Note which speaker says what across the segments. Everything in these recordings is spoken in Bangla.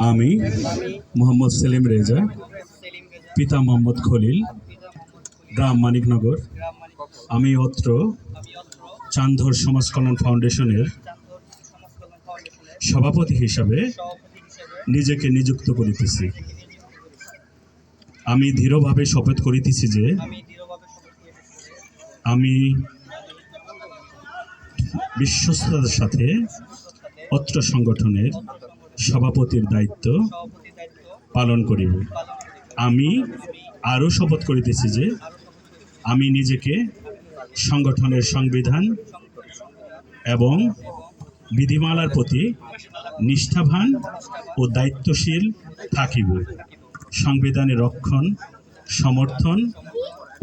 Speaker 1: আমি মোহাম্মদ সেলিম রেজা, পিতা মোহাম্মদ খলিল, গ্রাম মানিকনগর। আমি অত্র চান্দর সমাজ কল্যাণ ফাউন্ডেশনের সভাপতি হিসাবে নিজেকে নিযুক্ত করিতেছি। আমি দৃঢ়ভাবে শপথ করিতেছি যে আমি বিশ্বস্ততার সাথে অত্র সংগঠনের সভাপতির দায়িত্ব পালন করিব। আমি আরও শপথ করিতেছি যে আমি নিজেকে সংগঠনের সংবিধান এবং বিধিমালার প্রতি নিষ্ঠাবান ও দায়িত্বশীল থাকিব। সংবিধানের রক্ষণ, সমর্থন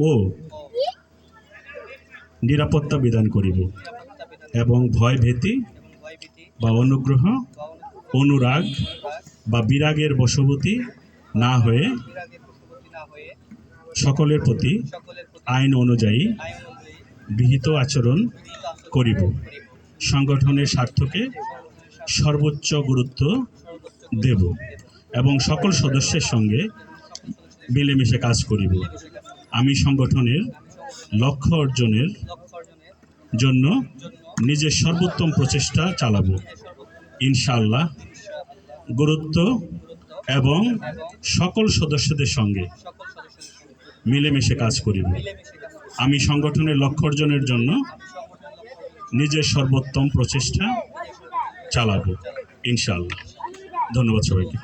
Speaker 1: ও নিরাপত্তা বিধান করিব এবং ভয়ভীতি বা অনুগ্রহ, অনুরাগ বা বিরাগের বশবর্তী না হয়ে সকলের প্রতি আইন অনুযায়ী বিহিত আচরণ করিব। সংগঠনের স্বার্থকে সর্বোচ্চ গুরুত্ব দেব এবং সকল সদস্যের সঙ্গে মিলেমিশে কাজ করিব। আমি সংগঠনের লক্ষ্য অর্জনের জন্য নিজের সর্বোত্তম প্রচেষ্টা চালাব। ইনশাআল্লাহ গুরুত্ব এবং সকল সদস্যদের সঙ্গে মিলেমিশে কাজ করিব। আমি সংগঠনের লক্ষ্য অর্জনের জন্য নিজের সর্বোত্তম প্রচেষ্টা চালাব ইনশাআল্লাহ। ধন্যবাদ সবাইকে।